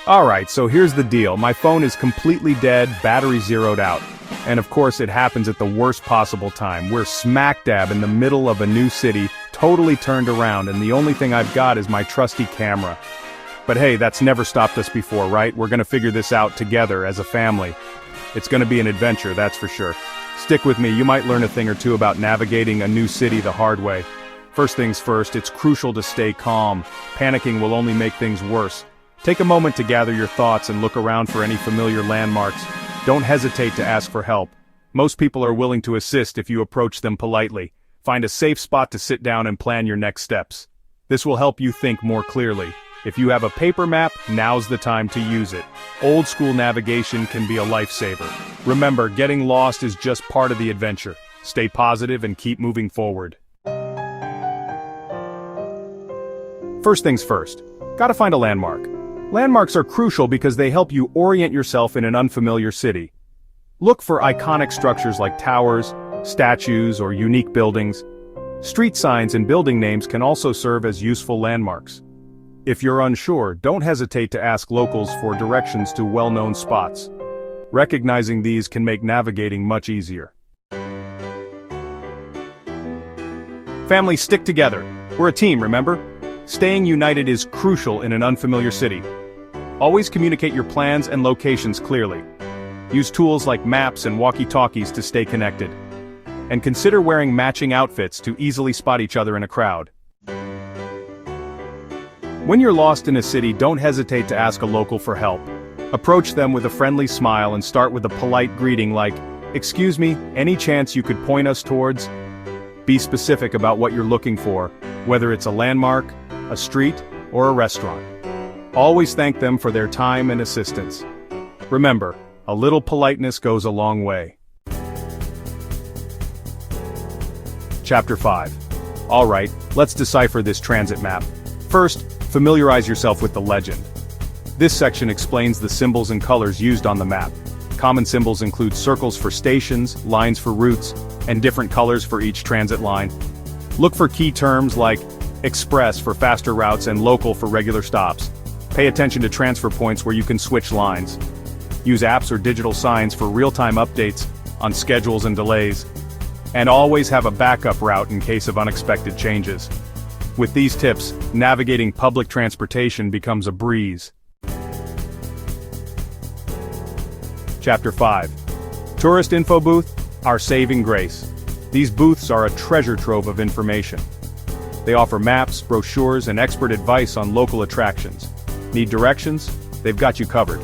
Alright, so here's the deal. My phone is completely dead, battery zeroed out. And of course it happens at the worst possible time. We're smack dab in the middle of a new city, totally turned around, and the only thing I've got is my trusty camera. But hey, that's never stopped us before, right? We're gonna figure this out together as a family. It's gonna be an adventure, that's for sure. Stick with me, you might learn a thing or two about navigating a new city the hard way. First things first, it's crucial to stay calm. Panicking will only make things worse. Take a moment to gather your thoughts and look around for any familiar landmarks. Don't hesitate to ask for help. Most people are willing to assist if you approach them politely. Find a safe spot to sit down and plan your next steps. This will help you think more clearly. If you have a paper map, now's the time to use it. Old school navigation can be a lifesaver. Remember, getting lost is just part of the adventure. Stay positive and keep moving forward. First things first, gotta find a landmark. Landmarks are crucial because they help you orient yourself in an unfamiliar city. Look for iconic structures like towers, statues, or unique buildings. Street signs and building names can also serve as useful landmarks. If you're unsure, don't hesitate to ask locals for directions to well-known spots. Recognizing these can make navigating much easier. Family, stick together. We're a team, remember? Staying united is crucial in an unfamiliar city. Always communicate your plans and locations clearly. Use tools like maps and walkie-talkies to stay connected. And consider wearing matching outfits to easily spot each other in a crowd. When you're lost in a city, don't hesitate to ask a local for help. Approach them with a friendly smile and start with a polite greeting like, "Excuse me, any chance you could point us towards?" Be specific about what you're looking for, whether it's a landmark, a street, or a restaurant. Always thank them for their time and assistance. Remember, a little politeness goes a long way. Chapter 5. Alright, let's decipher this transit map. First, familiarize yourself with the legend. This section explains the symbols and colors used on the map. Common symbols include circles for stations, lines for routes, and different colors for each transit line. Look for key terms like express for faster routes and local for regular stops. Pay attention to transfer points where you can switch lines. Use apps or digital signs for real-time updates on schedules and delays. And always have a backup route in case of unexpected changes. With these tips, navigating public transportation becomes a breeze. Chapter 5. Tourist Info Booth, our saving grace. These booths are a treasure trove of information. They offer maps, brochures, and expert advice on local attractions. Need directions? They've got you covered.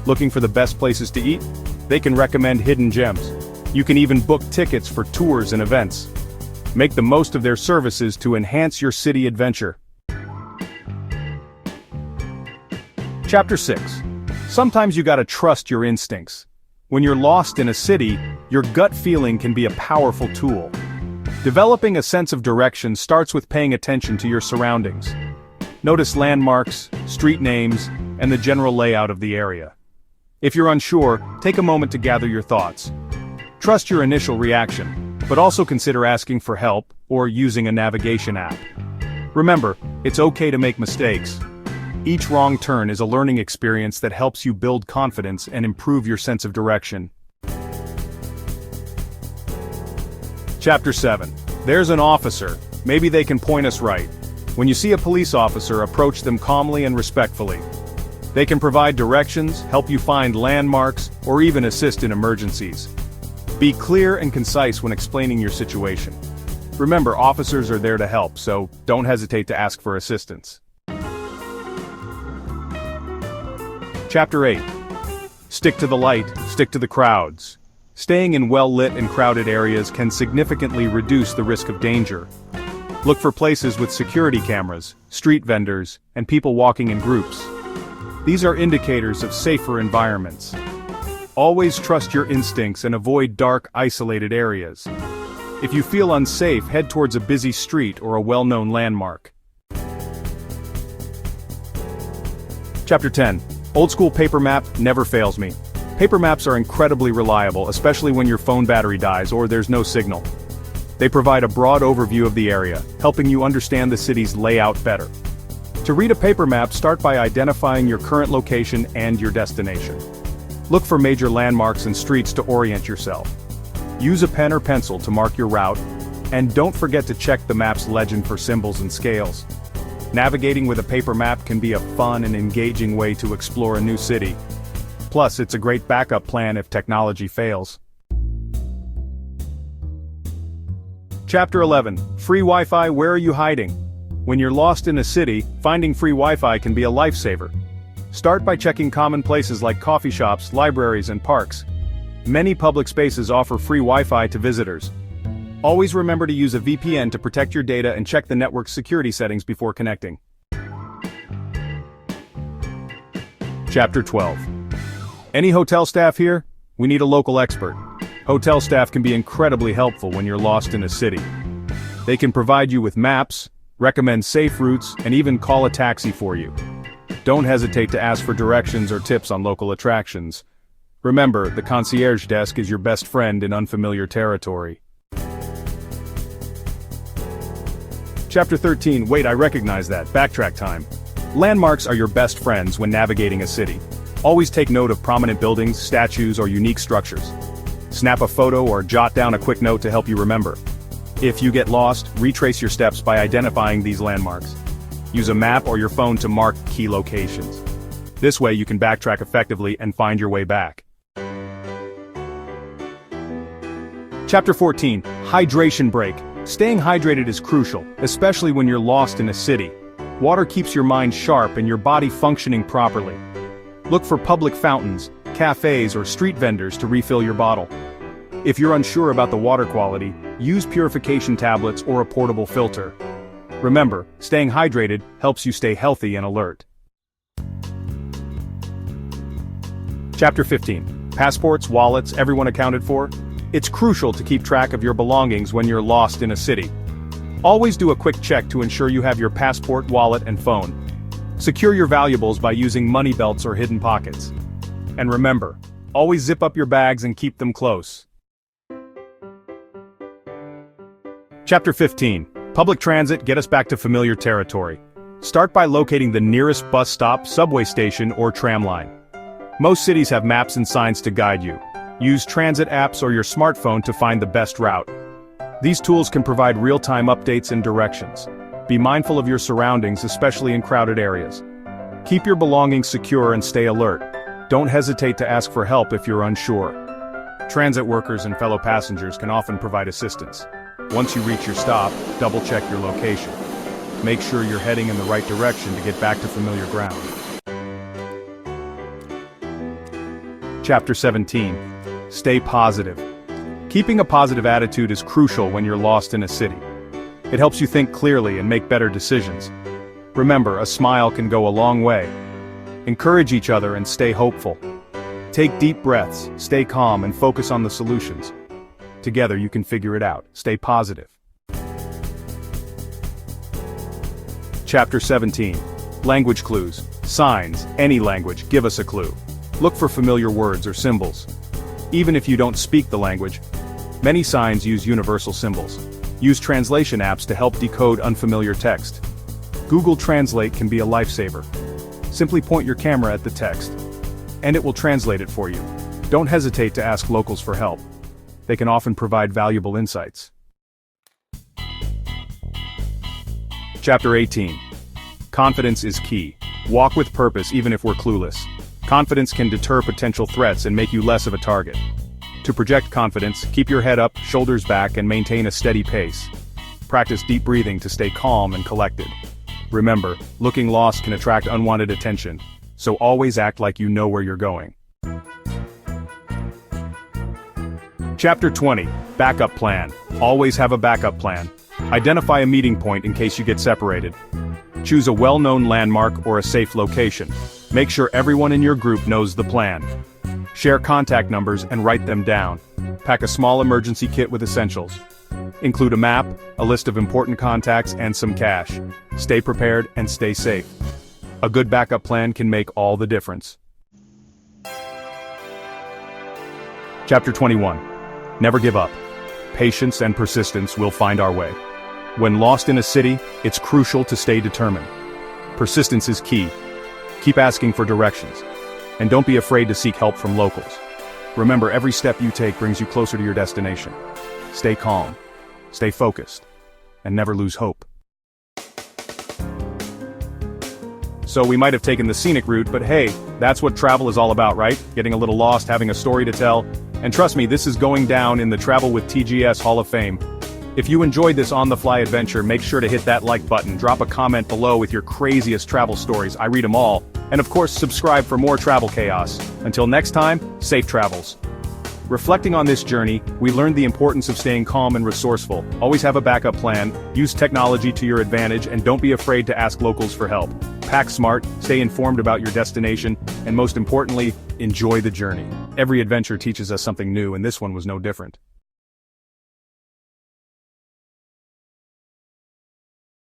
Looking for the best places to eat? They can recommend hidden gems. You can even book tickets for tours and events. Make the most of their services to enhance your city adventure. Chapter 6. Sometimes you gotta trust your instincts. When you're lost in a city, your gut feeling can be a powerful tool. Developing a sense of direction starts with paying attention to your surroundings. Notice landmarks, street names, and the general layout of the area. If you're unsure, take a moment to gather your thoughts. Trust your initial reaction, but also consider asking for help or using a navigation app. Remember, it's okay to make mistakes. Each wrong turn is a learning experience that helps you build confidence and improve your sense of direction. Chapter 7. There's an officer. Maybe they can point us right. When you see a police officer, approach them calmly and respectfully. They can provide directions, help you find landmarks, or even assist in emergencies. Be clear and concise when explaining your situation. Remember, officers are there to help, so don't hesitate to ask for assistance. Chapter 8. Stick to the light, stick to the crowds. Staying in well-lit and crowded areas can significantly reduce the risk of danger. Look for places with security cameras, street vendors, and people walking in groups. These are indicators of safer environments. Always trust your instincts and avoid dark, isolated areas. If you feel unsafe, head towards a busy street or a well-known landmark. Chapter 10. Old school paper map never fails me. Paper maps are incredibly reliable, especially when your phone battery dies or there's no signal. They provide a broad overview of the area, helping you understand the city's layout better. To read a paper map, start by identifying your current location and your destination. Look for major landmarks and streets to orient yourself. Use a pen or pencil to mark your route, and don't forget to check the map's legend for symbols and scales. Navigating with a paper map can be a fun and engaging way to explore a new city. Plus, it's a great backup plan if technology fails. Chapter 11. Free Wi-Fi, where are you hiding? When you're lost in a city, finding free Wi-Fi can be a lifesaver. Start by checking common places like coffee shops, libraries, and parks. Many public spaces offer free Wi-Fi to visitors. Always remember to use a VPN to protect your data and check the network's security settings before connecting. Chapter 12. Any hotel staff here? We need a local expert. Hotel staff can be incredibly helpful when you're lost in a city. They can provide you with maps, recommend safe routes, and even call a taxi for you. Don't hesitate to ask for directions or tips on local attractions. Remember, the concierge desk is your best friend in unfamiliar territory. Chapter 13. Wait, I recognize that. Backtrack time. Landmarks are your best friends when navigating a city. Always take note of prominent buildings, statues, or unique structures. Snap a photo or jot down a quick note to help you remember. If you get lost, retrace your steps by identifying these landmarks. Use a map or your phone to mark key locations. This way you can backtrack effectively and find your way back. Chapter 14. Hydration break. Staying hydrated is crucial, especially when you're lost in a city. Water keeps your mind sharp and your body functioning properly. Look for public fountains, cafes, or street vendors to refill your bottle. If you're unsure about the water quality, use purification tablets or a portable filter. Remember, staying hydrated helps you stay healthy and alert. Chapter 15. Passports, wallets, everyone accounted for? It's crucial to keep track of your belongings when you're lost in a city. Always do a quick check to ensure you have your passport, wallet, and phone. Secure your valuables by using money belts or hidden pockets. And remember, always zip up your bags and keep them close. Chapter 15. Public transit, get us back to familiar territory. Start by locating the nearest bus stop, subway station, or tram line. Most cities have maps and signs to guide you. Use transit apps or your smartphone to find the best route. These tools can provide real-time updates and directions. Be mindful of your surroundings, especially in crowded areas. Keep your belongings secure and stay alert. Don't hesitate to ask for help if you're unsure. Transit workers and fellow passengers can often provide assistance. Once you reach your stop, double-check your location. Make sure you're heading in the right direction to get back to familiar ground. Chapter 17. Stay positive. Keeping a positive attitude is crucial when you're lost in a city. It helps you think clearly and make better decisions. Remember, a smile can go a long way. Encourage each other and stay hopeful. Take deep breaths, stay calm, and focus on the solutions. Together you can figure it out. Stay positive. Chapter 17. Language clues. Signs, any language, give us a clue. Look for familiar words or symbols. Even if you don't speak the language, many signs use universal symbols. Use translation apps to help decode unfamiliar text. Google Translate can be a lifesaver. Simply point your camera at the text, and it will translate it for you. Don't hesitate to ask locals for help. They can often provide valuable insights. Chapter 18. Confidence is key. Walk with purpose even if we're clueless. Confidence can deter potential threats and make you less of a target. To project confidence, keep your head up, shoulders back, and maintain a steady pace. Practice deep breathing to stay calm and collected. Remember, looking lost can attract unwanted attention, so always act like you know where you're going. Chapter 20. Backup plan. Always have a backup plan. Identify a meeting point in case you get separated. Choose a well-known landmark or a safe location. Make sure everyone in your group knows the plan. Share contact numbers and write them down. Pack a small emergency kit with essentials. Include a map, a list of important contacts, and some cash. Stay prepared and stay safe. A good backup plan can make all the difference. Chapter 21. Never give up. Patience and persistence will find our way. When lost in a city, it's crucial to stay determined. Persistence is key. Keep asking for directions. And don't be afraid to seek help from locals. Remember, every step you take brings you closer to your destination. Stay calm, stay focused, and never lose hope. So we might have taken the scenic route, but hey, that's what travel is all about, right? Getting a little lost, having a story to tell. And trust me, this is going down in the Travel with TGS Hall of Fame. If you enjoyed this on-the-fly adventure, make sure to hit that like button, drop a comment below with your craziest travel stories, I read them all. And of course, subscribe for more travel chaos. Until next time, safe travels. Reflecting on this journey, we learned the importance of staying calm and resourceful. Always have a backup plan, use technology to your advantage, and don't be afraid to ask locals for help. Pack smart, stay informed about your destination, and most importantly, enjoy the journey. Every adventure teaches us something new, and this one was no different.